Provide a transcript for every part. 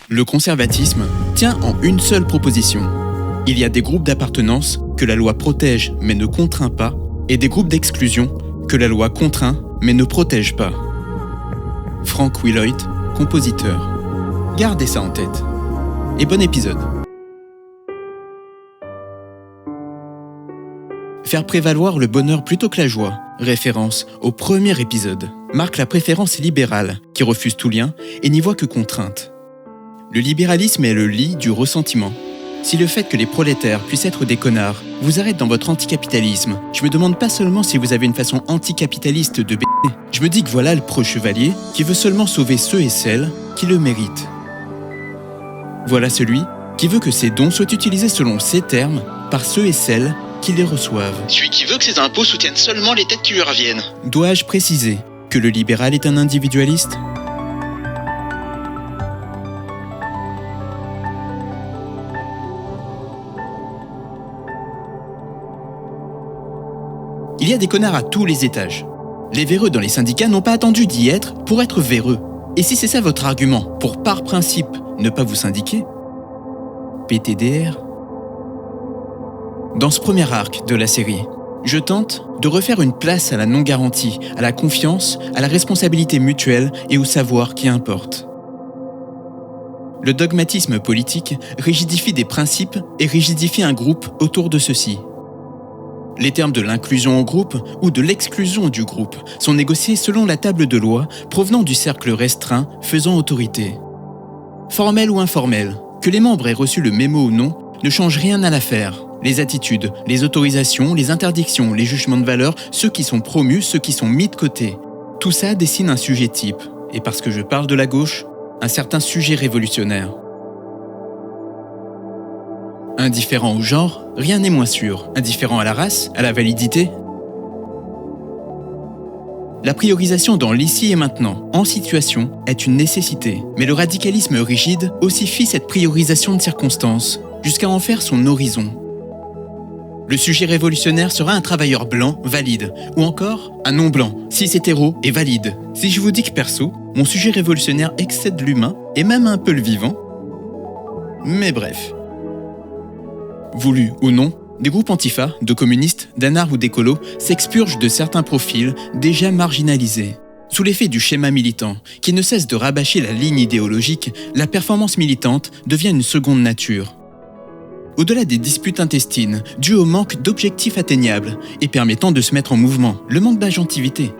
Le conservatisme tient en une seule proposition. Il y a des groupes d'appartenance que la loi protège mais ne contraint pas, et des groupes d'exclusion que la loi contraint mais ne protège pas. Frank Willhoite, compositeur. Gardez ça en tête. Et bon épisode. Faire prévaloir le bonheur plutôt que la joie, référence au premier épisode, marque la préférence libérale qui refuse tout lien et n'y voit que contrainte. Le libéralisme est le lit du ressentiment. Si le fait que les prolétaires puissent être des connards vous arrête dans votre anticapitalisme, je me demande pas seulement si vous avez une façon anticapitaliste de b***er. Je me dis que voilà le pro-chevalier qui veut seulement sauver ceux et celles qui le méritent. Voilà celui qui veut que ses dons soient utilisés selon ses termes par ceux et celles qui les reçoivent. Celui qui veut que ses impôts soutiennent seulement les têtes qui lui reviennent. Dois-je préciser que le libéral est un individualiste ? Il y a des connards à tous les étages. Les véreux dans les syndicats n'ont pas attendu d'y être pour être véreux. Et si c'est ça votre argument pour par principe ne pas vous syndiquer, PTDR. Dans ce premier arc de la série, je tente de refaire une place à la non-garantie, à la confiance, à la responsabilité mutuelle et au savoir qui importe. Le dogmatisme politique rigidifie des principes et rigidifie un groupe autour de ceux-ci. Les termes de l'inclusion au groupe ou de l'exclusion du groupe sont négociés selon la table de loi provenant du cercle restreint faisant autorité. Formel ou informel, que les membres aient reçu le mémo ou non, ne change rien à l'affaire. Les attitudes, les autorisations, les interdictions, les jugements de valeur, ceux qui sont promus, ceux qui sont mis de côté. Tout ça dessine un sujet type, et parce que je parle de la gauche, un certain sujet révolutionnaire. Indifférent au genre, rien n'est moins sûr. Indifférent à la race, à la validité. La priorisation dans l'ici et maintenant, en situation, est une nécessité. Mais le radicalisme rigide ossifie cette priorisation de circonstances, jusqu'à en faire son horizon. Le sujet révolutionnaire sera un travailleur blanc, valide, ou encore un non-blanc, cis hétéro et valide. Si je vous dis que perso, mon sujet révolutionnaire excède l'humain, et même un peu le vivant. Mais bref. Voulu ou non, des groupes antifa, de communistes, d'anards ou d'écolos s'expurgent de certains profils déjà marginalisés. Sous l'effet du schéma militant, qui ne cesse de rabâcher la ligne idéologique, la performance militante devient une seconde nature. Au-delà des disputes intestines, dues au manque d'objectifs atteignables et permettant de se mettre en mouvement, le manque d'agentivité,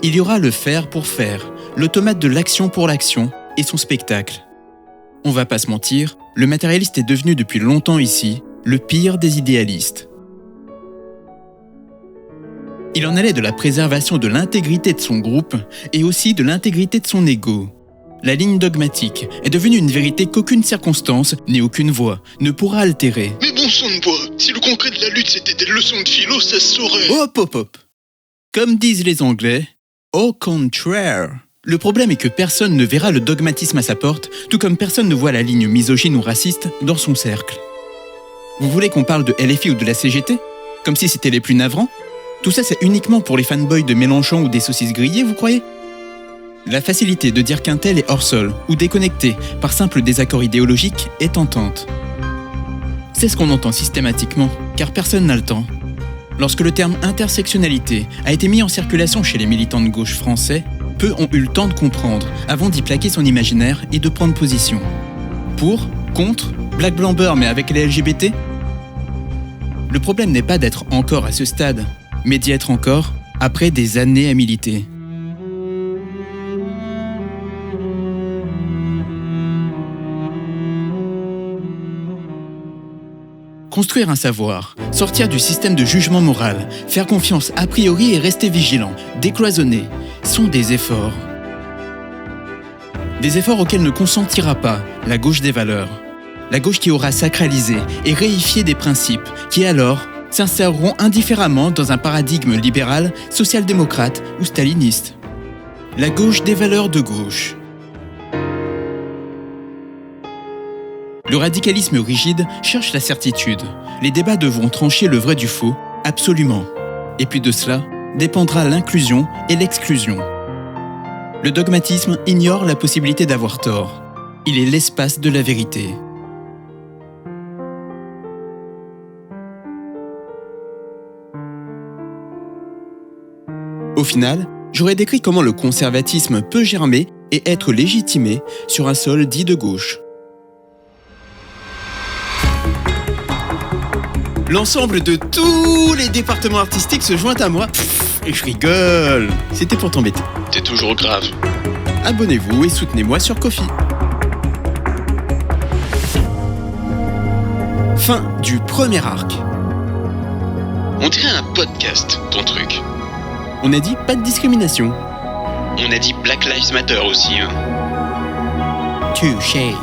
il y aura le faire pour faire, l'automate de l'action pour l'action et son spectacle. On va pas se mentir, le matérialiste est devenu depuis longtemps ici le pire des idéalistes. Il en allait de la préservation de l'intégrité de son groupe et aussi de l'intégrité de son ego. La ligne dogmatique est devenue une vérité qu'aucune circonstance ni aucune voix ne pourra altérer. Mais bon sang de bois, si le concret de la lutte c'était des leçons de philo, ça se saurait. Hop hop hop. Comme disent les Anglais, au contraire. Le problème est que personne ne verra le dogmatisme à sa porte, tout comme personne ne voit la ligne misogyne ou raciste dans son cercle. Vous voulez qu'on parle de LFI ou de la CGT ? Comme si c'était les plus navrants ? Tout ça c'est uniquement pour les fanboys de Mélenchon ou des saucisses grillées, vous croyez ? La facilité de dire qu'un tel est hors sol ou déconnecté par simple désaccord idéologique est tentante. C'est ce qu'on entend systématiquement, car personne n'a le temps. Lorsque le terme intersectionnalité a été mis en circulation chez les militants de gauche français, peu ont eu le temps de comprendre avant d'y plaquer son imaginaire et de prendre position. Pour, contre, Black Blamber mais avec les LGBT ? Le problème n'est pas d'être encore à ce stade, mais d'y être encore après des années à militer. Construire un savoir, sortir du système de jugement moral, faire confiance a priori et rester vigilant, décloisonner, sont des efforts. Des efforts auxquels ne consentira pas la gauche des valeurs. La gauche qui aura sacralisé et réifié des principes qui alors s'inséreront indifféremment dans un paradigme libéral, social-démocrate ou staliniste. La gauche des valeurs de gauche. Le radicalisme rigide cherche la certitude. Les débats devront trancher le vrai du faux, absolument. Et puis de cela dépendra l'inclusion et l'exclusion. Le dogmatisme ignore la possibilité d'avoir tort. il est l'espace de la vérité. Au final, j'aurais décrit comment le conservatisme peut germer et être légitimé sur un sol dit de gauche. L'ensemble de tous les départements artistiques se joint à moi. Et je rigole. C'était pour t'embêter. T'es toujours grave. Abonnez-vous et soutenez-moi sur Ko-fi. Fin du premier arc. On dirait un podcast, ton truc. On a dit pas de discrimination. On a dit Black Lives Matter aussi, hein. Touché.